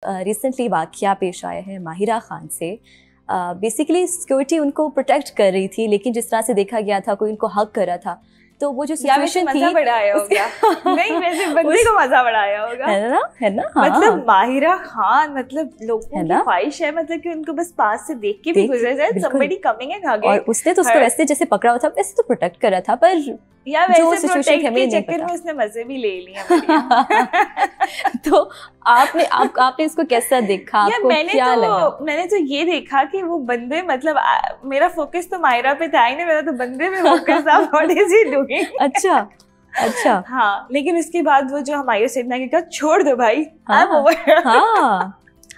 Recently वाकया पेश आया है माहिरा खान से। बेसिकली सिक्योरिटी उनको प्रोटेक्ट कर रही थी, लेकिन जिस तरह से देखा गया था कोई उनको हक कर रहा था, तो वो जो सिचुएशन थी मजा बड़ा आया होगा। नहीं, वैसे बंदे को मजा बड़ा आया होगा, है ना हाँ। मतलब माहिरा खान, मतलब लोगों की ख्वाहिश है मतलब कि उनको बस पास से देख के भी गुजर जाए, somebody coming and hugging। और उसने तो उसको वैसे जैसे पकड़ा हुआ था वैसे तो प्रोटेक्ट कर रहा था, पर या वैसे प्रोटेक्ट के चक्कर में उसने मजे भी ले लिए। तो आपने इसको कैसा देखा? आपको क्या लगा? मैंने तो ये देखा कि वो बंदे, मतलब मेरा फोकस तो माहिरा पे था ही नहीं, मेरा तो बंदे पे फोकस था। What is he doing? अच्छा हाँ, लेकिन उसके बाद वो जो हमायूं सिन्हा के कहा छोड़ दो भाई, हाँ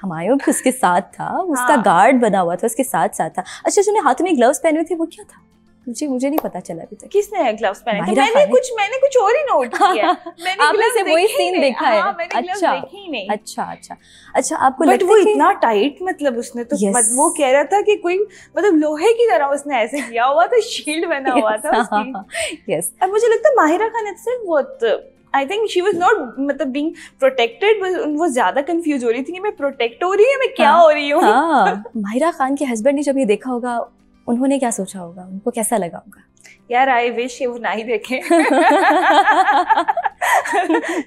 हमायूं भी उसके साथ था, उसका गार्ड बना हुआ था, उसके साथ था। अच्छा, जो हाथ में ग्लव्स पहने हुए थे वो क्या था? मुझे नहीं पता चला अभी तक। किसने ग्लव्स पहने थे? मैंने कुछ और ही नोट किया। मैंने आपने से वही सीन देखा है? मैंने ग्लव्स देखे ही नहीं। अच्छा आपको लगता है वो इतना टाइट, मतलब उसने तो वो कह रहा था कि कोई मतलब लोहे की तरह उसने ऐसे किया हुआ था, शील्ड बना हुआ था उसकी। यस, अब मुझे लगता है माहिरा खान इटसेल्फ बहुत, I think she was not मतलब being protected, वो ज्यादा कंफ्यूज हो रही थी कि मैं प्रोटेक्ट हो रही हूँ, मैं क्या हो रही हूँ। माहिरा खान के हस्बैंड ने जब ये देखा होगा, उन्होंने क्या सोचा होगा? उनको कैसा लगा होगा? यार आई विश ये वो ना ही देखे।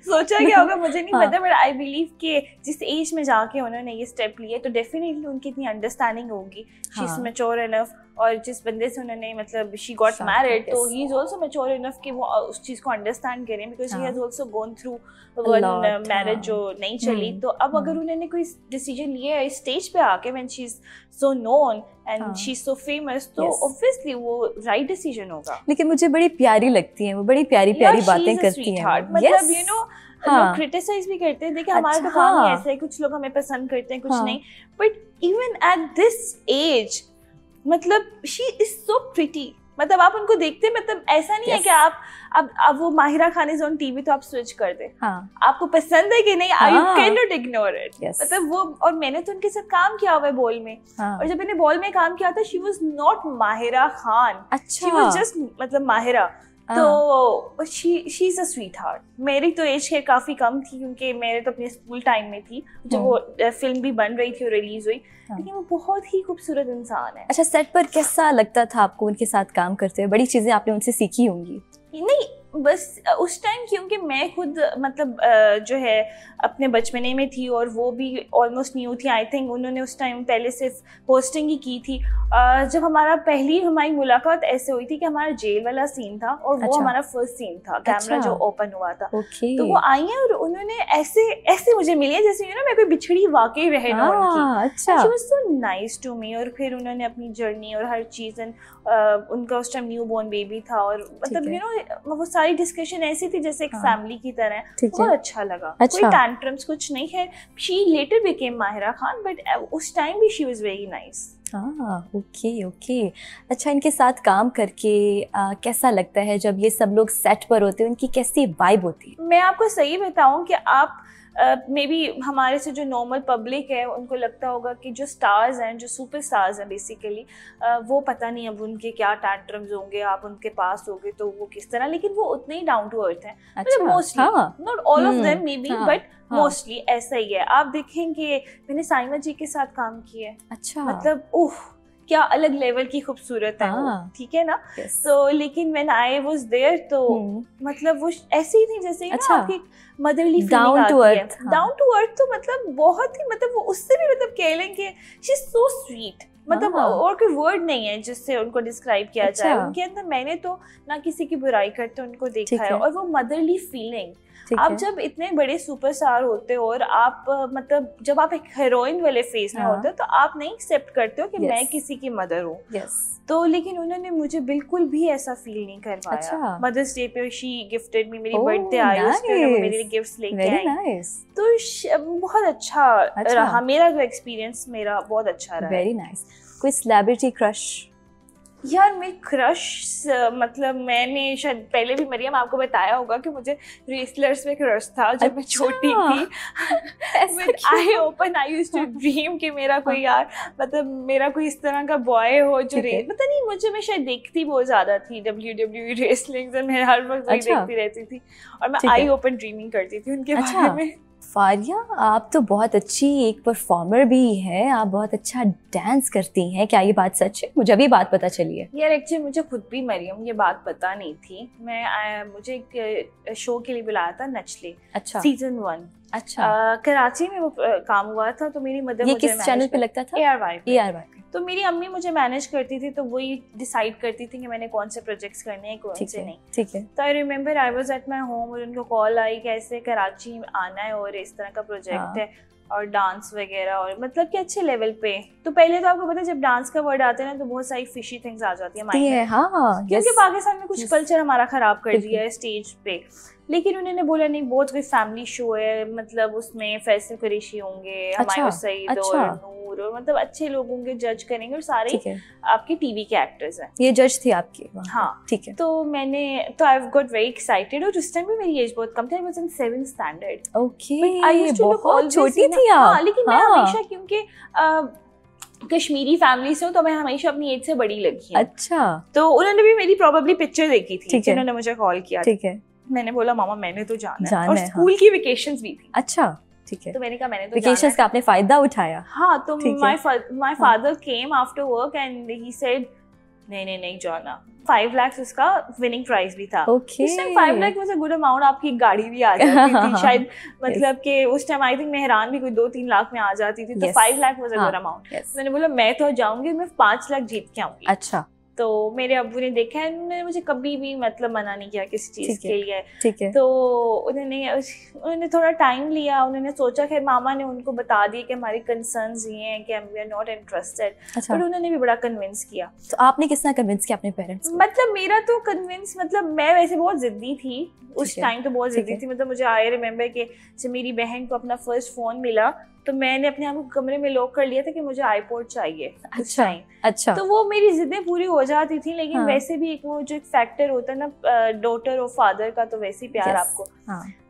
सोचा क्या होगा मुझे नहीं पता, बट आई बिलीव कि जिस एज में जाके उन्होंने ये स्टेप लिए तो डेफिनेटली उनकी इतनी अंडरस्टैंडिंग होगी, शी इज मैच्योर इनफ। और जिस बंदे से उन्होंने मतलब शी गॉट मैरिड, तो he is also mature enough कि वो उस चीज को अंडरस्टैंड करें, because he has also gone through one marriage जो नहीं चली। तो अब अगर उन्होंने कोई डिसीजन लिया है इस स्टेज पे आके, when she is so known and she is so famous, तो ऑब्वियसली वो राइट डिसीजन होगा। लेकिन मुझे बड़ी प्यारी लगती है वो, बड़ी प्यारी बातें करती है, मतलब यू नो लोग क्रिटिसाइज भी करते हैं, देखिए हमारा तो काम ही ऐसा है, कुछ लोग हमें पसंद करते हैं, कुछ नहीं, but even at this age मतलब शी इज सो प्रिटी। मतलब आप उनको देखते, मतलब ऐसा नहीं है कि आप अब वो Mahira Khan is on TV तो आप स्विच कर दे। आपको पसंद है कि नहीं, you can not ignore it. मतलब वो, और मैंने तो उनके साथ काम किया हुआ है बॉल में, और जब मैंने बॉल में काम किया था she was not Mahira Khan, she was just मतलब माहिरा। तो she is a sweet heart. मेरी तो एज है काफी कम थी, क्योंकि मेरे तो अपने स्कूल टाइम में थी जब वो फिल्म भी बन रही थी और रिलीज हुई, लेकिन वो बहुत ही खूबसूरत इंसान है। अच्छा, सेट पर कैसा लगता था आपको उनके साथ काम करते हुए? बड़ी चीजें आपने उनसे सीखी होंगी? नहीं, बस उस टाइम क्योंकि मैं खुद मतलब जो है अपने बचपने में थी और वो भी ऑलमोस्ट न्यू थी। आई थिंक उन्होंने उस टाइम पहले सिर्फ होस्टिंग ही की थी। जब हमारी मुलाकात ऐसे हुई थी कि हमारा जेल वाला सीन था और वो हमारा फर्स्ट सीन था, कैमरा जो ओपन हुआ था। तो वो आई हैं और उन्होंने ऐसे मुझे मिली है जैसे यू नो मैं कोई बिछड़ी वाकई बहन हूं उनकी। She was so nice to me. और फिर उन्होंने अपनी जर्नी और हर चीज़, उनका उस टाइम न्यू बॉर्न बेबी था और मतलब यू नो वो सारी डिस्कशन ऐसी थी जैसे एक फैमिली की तरह। बहुत अच्छा लगा। कोई टैंट्रम्स कुछ नहीं है। She letter became Mahira Khan, but उस टाइम भी she was very nice. Okay. अच्छा, इनके साथ काम करके कैसा लगता है जब ये सब लोग सेट पर होते हैं? उनकी कैसी वाइब होती है? मैं आपको सही बताऊं कि आप मे बी हमारे से जो नॉर्मल पब्लिक है उनको लगता होगा कि जो स्टार्स हैं, जो सुपर स्टार्स हैं बेसिकली, वो पता नहीं अब उनके क्या टैंट्रम्स होंगे, आप उनके पास होगे तो वो किस तरह, लेकिन वो उतने ही डाउन टू अर्थ हैं। मतलब mostly, not all of them may be, but mostly ऐसा ही है। आप देखेंगे मैंने साइमा जी के साथ काम किया है। अच्छा, मतलब क्या अलग लेवल की खूबसूरत है वो, ठीक है ना। तो लेकिन व्हेन आई वाज देयर तो मतलब वो ऐसी ही थी जैसे ना आपकी मदरली फीलिंग आती है। डाउन टू अर्थ तो मतलब बहुत ही, मतलब वो उससे भी मतलब कह लेंगे शी इज सो स्वीट। मतलब और कोई वर्ड नहीं है जिससे उनको डिस्क्राइब किया जाए। उनके अंदर मैंने तो ना किसी की बुराई करते उनको देखा है, और वो मदरली फीलिंग। आप जब इतने बड़े सुपरस्टार होते हो और आप मतलब जब आप एक हीरोइन वाले फेज में होते हो तो आप नहीं एक्सेप्ट करते हो कि मैं किसी की मदर हूँ। तो लेकिन उन्होंने मुझे बिल्कुल भी ऐसा फील नहीं करवाया। मदर्स डे पे शी गिफ्टेड मी, मेरी बर्थडे आई उस पे वो मेरे लिए गिफ्ट्स लेके आई। तो बहुत अच्छा रहा मेरा जो एक्सपीरियंस, मेरा बहुत अच्छा रहा। Very nice. कोई सेलिब्रिटी क्रश? यार मैं क्रश मतलब मैंने शायद पहले भी मरियम आपको बताया होगा कि मुझे रेसलर्स में क्रश था जब मैं छोटी थी। आई यूज्ड टू ड्रीम कि मेरा कोई यार मतलब मेरा कोई इस तरह का बॉय हो जो पता नहीं मुझे, मैं शायद देखती बहुत ज्यादा थी WWE रेसलिंग, मैं हर वक्त वही देखती रहती थी और मैं आई ओपन ड्रीमिंग करती थी उनके बारे में। फारिया, आप तो बहुत अच्छी एक परफॉर्मर भी है, आप बहुत अच्छा डांस करती हैं, क्या ये बात सच है? मुझे अभी बात पता चली है। यार एक्चुअली मुझे खुद भी मरियम ये बात पता नहीं थी। मुझे एक शो के लिए बुलाया था, नचले। अच्छा। सीजन 1। अच्छा। कराची में वो काम हुआ था, तो मेरी मदर ये किस चैनल पे लगता था? ARY। तो मेरी अम्मी मुझे मैनेज करती थी, तो वही डिसाइड करती थी कि मैंने कौन से प्रोजेक्ट्स करने हैं, कौन से नहीं। ठीक है। तो I remember I was at my home और उनको कॉल आई कि ऐसे कराची आना है और इस तरह का प्रोजेक्ट है और डांस वगैरह, और मतलब कि अच्छे लेवल पे। तो पहले तो आपको पता है जब डांस का वर्ड आता है ना तो बहुत सारी फिशी थिंग्स आ जाती है माइंड में। हाँ, क्योंकि पाकिस्तान में कुछ कल्चर हमारा खराब कर दिया है स्टेज पे। लेकिन उन्होंने बोला नहीं, बहुत कोई फैमिली शो है, मतलब उसमें फैसल कुरैशी होंगे, हमायूं सईद और नूर और मतलब अच्छे लोग होंगे, जज करेंगे और सारे आपके टीवी के एक्टर्स हैं। ये जज थे आपके? हाँ, ठीक है। तो आई गॉट वेरी एक्साइटेड और उस टाइम भी मेरी एज बहुत कम थी, I was in 7th standard. Okay, बहुत छोटी थी आप। हाँ, लेकिन मैं हमेशा क्योंकि कश्मीरी फैमिली से हूँ तो मैं हमेशा अपनी एज से बड़ी लगी हूँ। अच्छा। तो उन्होंने भी मेरी प्रोबेबली पिक्चर देखी थी, उन्होंने मुझे कॉल किया। ठीक है। मैंने बोला मामा मैंने तो जाना है और स्कूल की वेकेशंस भी थी। अच्छा, ठीक है। तो मैंने कहा मैंने तो वेकेशंस का आपने फायदा उठाया? हाँ, तो my father came after work and he said नहीं जाना। 5 लाख उसका विनिंग प्राइस भी था। उस time 5 lakh was a good amount, आपकी गाड़ी भी आ जाती थी शायद, मतलब कि उस टाइम आई थिंक मेहरान भी कोई 2-3 लाख में आ जाती थी। तो 5 lakh was a good amount. मैंने बोला मैं तो जाऊंगी, मैं 5 लाख जीत के आऊंगी। अच्छा। तो मेरे अब्बू ने देखा है, उन्होंने मुझे कभी भी मतलब मना नहीं किया किसी चीज़ के लिए। ठीक है। तो उन्होंने थोड़ा टाइम लिया, उन्होंने सोचा, खैर मामा ने उनको बता दिया कि हमारी कंसर्न्स ये हैं कि we are not interested. But उन्होंने भी बड़ा कन्विंस किया। तो आपने किस तरह कन्विंस किया अपने पेरेंट्स को? मतलब मेरा तो कन्विंस, मतलब मैं वैसे बहुत जिद्दी थी उस टाइम, तो बहुत जिद्दी थी। मतलब मुझे आई रिमेम्बर कि जब मेरी बहन को अपना फर्स्ट फोन मिला तो मैंने अपने आप को कमरे में लॉक कर लिया था कि मुझे आईपॉड चाहिए। अच्छा। तो वो मेरी जिद्दें पूरी हो जाती थी, लेकिन वैसे भी एक वो जो एक फैक्टर होता है ना डॉटर और फादर का, तो वैसे ही प्यार आपको।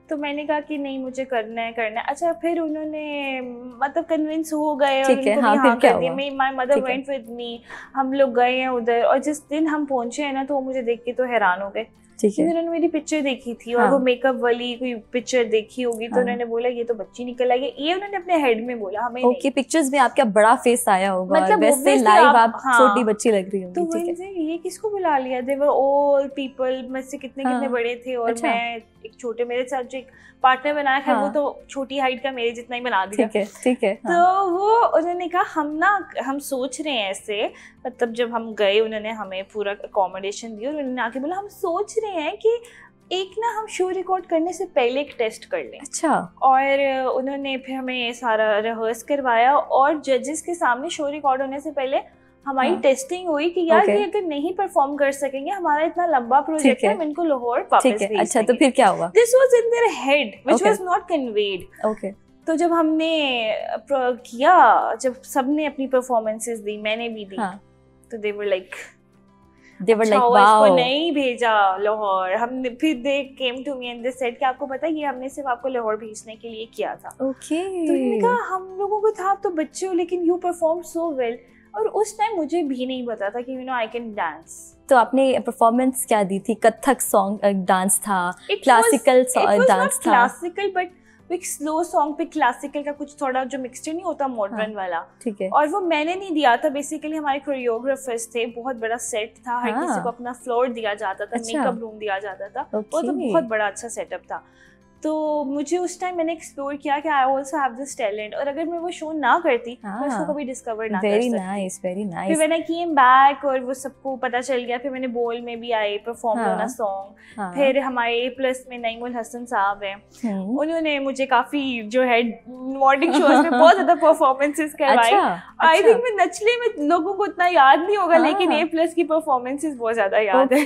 तो मैंने कहा कि नहीं मुझे करना है। अच्छा, फिर उन्होंने मतलब कन्विंस हो गए और उनको भी हाँ कर दिया। My mother went with me, हम लोग गए हैं उधर, और जिस दिन हम पहुंचे हैं ना तो वो मुझे देख के तो हैरान हो गए। उन्होंने मेरी पिक्चर देखी थी और वो मेकअप वाली कोई पिक्चर देखी होगी, तो उन्होंने बोला ये तो बच्ची निकल आई है, ये उन्होंने अपने हेड में बोला, हमें नहीं। पिक्चर्स में आपका बड़ा फेस आया होगा, मतलब वैसे लाइव आप छोटी बच्ची लग रही होंगी। तो ये किसको बुला लिया? दे वर ऑल पीपल, मुझसे कितने बड़े थे और मैं एक छोटे, मेरे साथ जो एक पार्टनर बनाया है वो तो छोटी हाइट का मेरे जितना ही बना दिया। ठीक है। तो वो उन्होंने कहा हम सोच रहे हैं ऐसे, मतलब जब हम गए उन्होंने हमें पूरा अकोमोडेशन दिया और उन्होंने आके बोला हम सोच रहे हैं कि एक ना हम शो रिकॉर्ड करने से पहले एक टेस्ट कर लें। अच्छा। और उन्होंने फिर हमें सारा रिहर्स करवाया और जजेस के सामने शो रिकॉर्ड होने से पहले हमारी टेस्टिंग हुई कि यार ये अगर नहीं परफॉर्म कर सकेंगे, हमारा इतना लंबा प्रोजेक्ट है, हम इनको लाहौर वापस भेज देंगे। अच्छा, तो फिर क्या हुआ? This was in their head which was not conveyed. Okay. तो जब हमने किया, जब सबने अपनी परफॉर्मेंसेस दी, मैंने भी दी, तो दे वर लाइक वाओ, इसको नहीं भेजा लाहौर। हमने फिर they came to me and they said कि आपको पता है ये हमने सिर्फ आपको लाहौर भेजने के लिए किया था। ओके। तो मैंने कहा हम लोगों को था, आप तो बच्चे हो लेकिन यू परफॉर्म सो वेल। और उस टाइम मुझे भी नहीं पता था कि आई कैन डांस। तो आपने परफॉर्मेंस क्या दी थी? कथक सॉन्ग डांस था, क्लासिकल डांस था? क्लासिकल, बट एक स्लो सॉन्ग पे क्लासिकल का कुछ थोड़ा जो मिक्सचर नहीं होता मॉडर्न वाला। ठीक है। और वो मैंने नहीं दिया था, बेसिकली हमारे कोरियोग्राफर्स थे, बहुत बड़ा सेट था, हर किसी को अपना फ्लोर दिया जाता था, मेकअप रूम दिया जाता था, वो तो बहुत बड़ा अच्छा सेटअप था। तो मुझे उस टाइम मैंने एक्सप्लोर किया कि I also have this talent, और अगर मैं वो शो ना करती तो इसको कभी डिस्कवर ना कर सकती। Very nice. फिर मैंने केम बैक और वो सबको पता चल गया। फिर मैंने बोल में भी आई परफॉर्म करना सॉन्ग। फिर हमारे A+ में नईमुल हसन साहब हैं, उन्होंने मुझे काफी जो है मॉर्निंग शोज में बहुत ज्यादा परफॉर्मेंसेस करवाई। आई थिंक मैं नचले में लोगों को उतना याद नहीं होगा, लेकिन A+ की परफॉर्मेंसेस बहुत ज्यादा याद है।